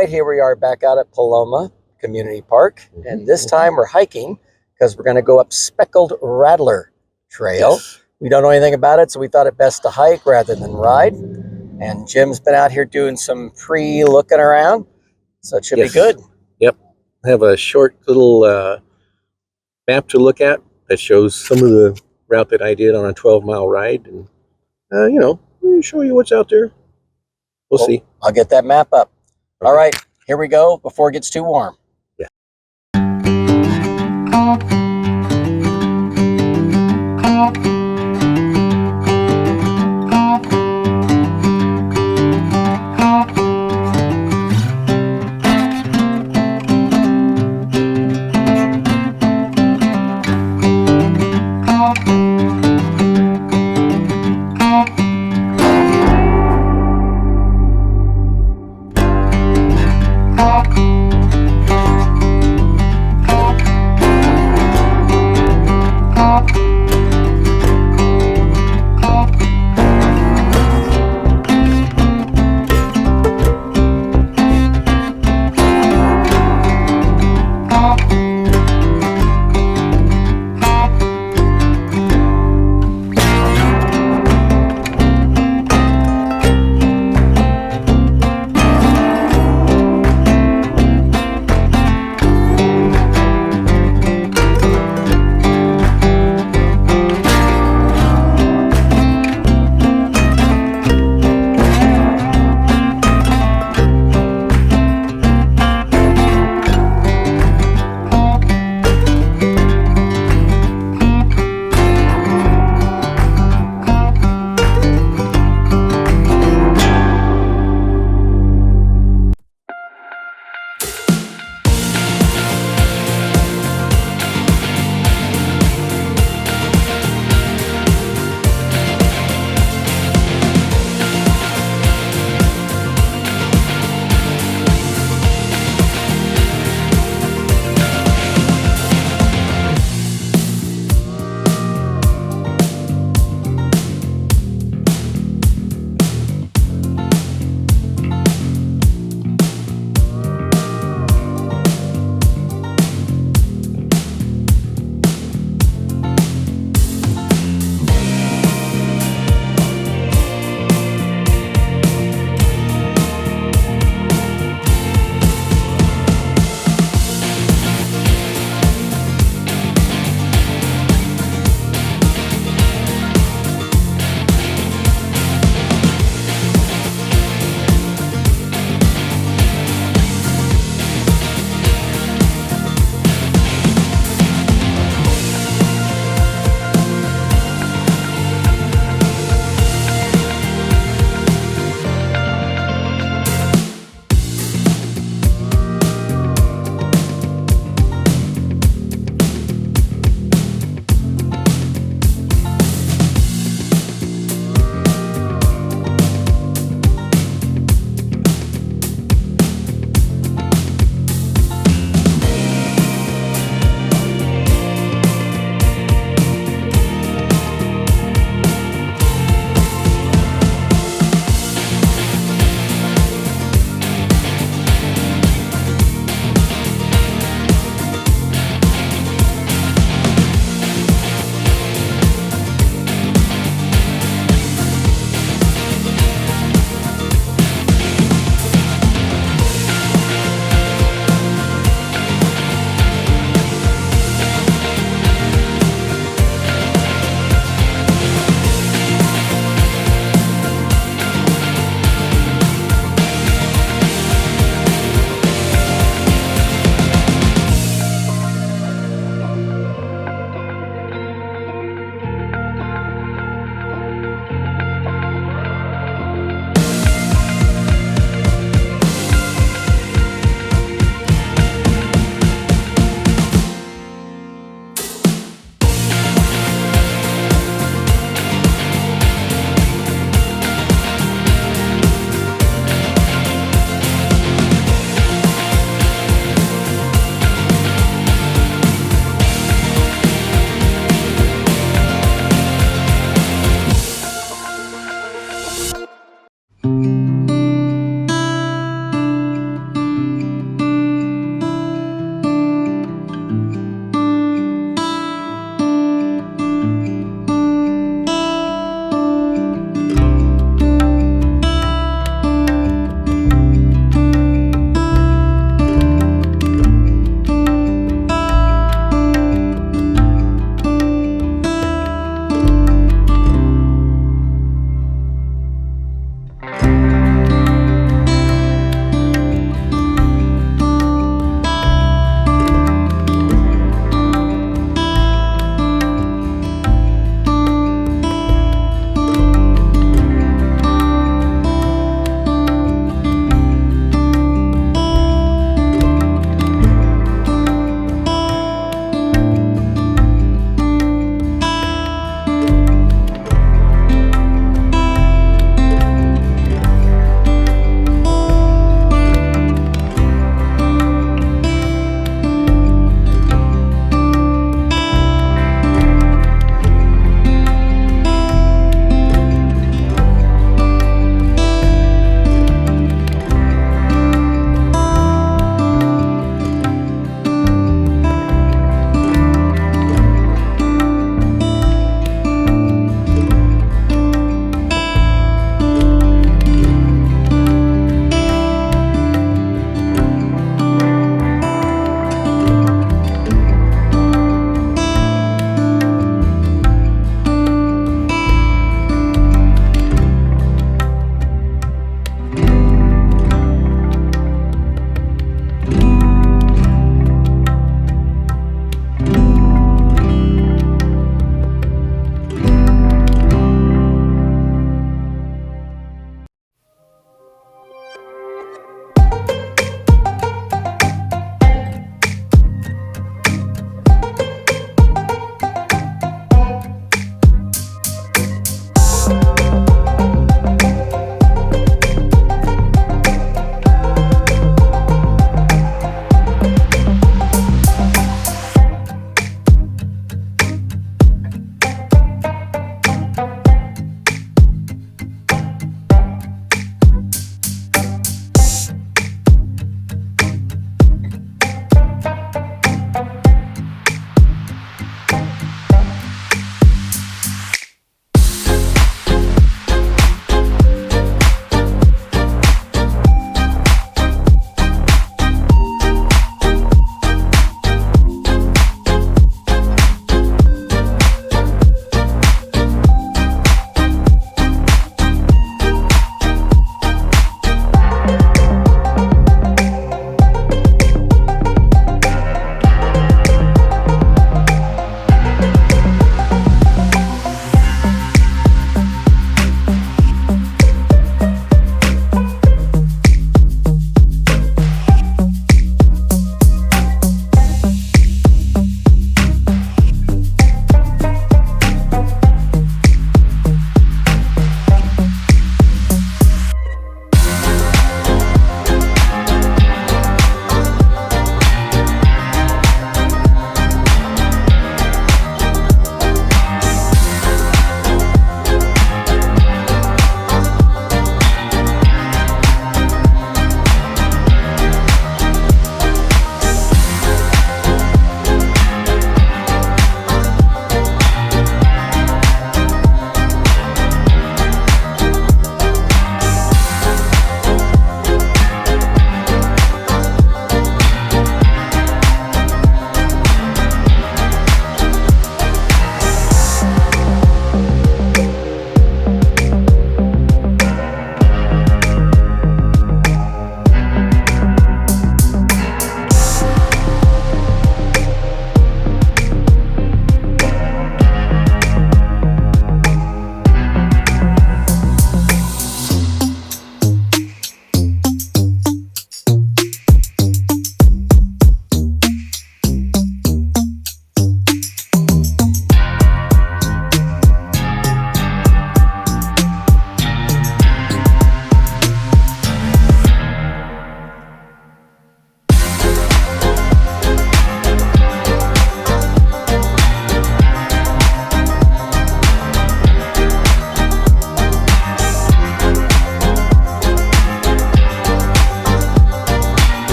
right, here we are back out at Paloma Community Park, and this time we're hiking because we're going to go up Speckled Rattler Trail. Yes. We don't know anything about it, so we thought it best to hike rather than ride. And Jim's been out here doing some pre-looking around, so it should be good. Yep. I have a short little map to look at that shows some of the route that I did on a 12-mile ride, and we'll show you what's out there. We'll see. I'll get that map up. Okay. All right, here we go before it gets too warm. Yeah.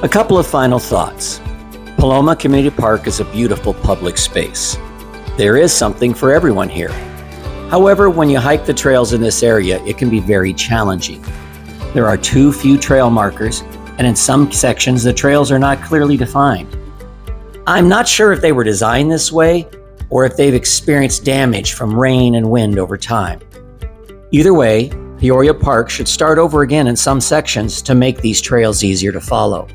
A couple of final thoughts. Paloma Community Park is a beautiful public space. There is something for everyone here. However, when you hike the trails in this area, it can be very challenging. There are too few trail markers, and in some sections, the trails are not clearly defined. I'm not sure if they were designed this way or if they've experienced damage from rain and wind over time. Either way, Peoria Park should start over again in some sections to make these trails easier to follow.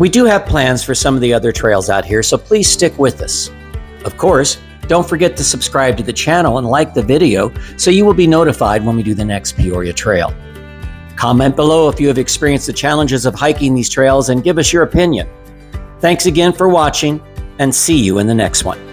We do have plans for some of the other trails out here, so please stick with us. Of course, don't forget to subscribe to the channel and like the video so you will be notified when we do the next Peoria Trail. Comment below if you have experienced the challenges of hiking these trails and give us your opinion. Thanks again for watching, and see you in the next one.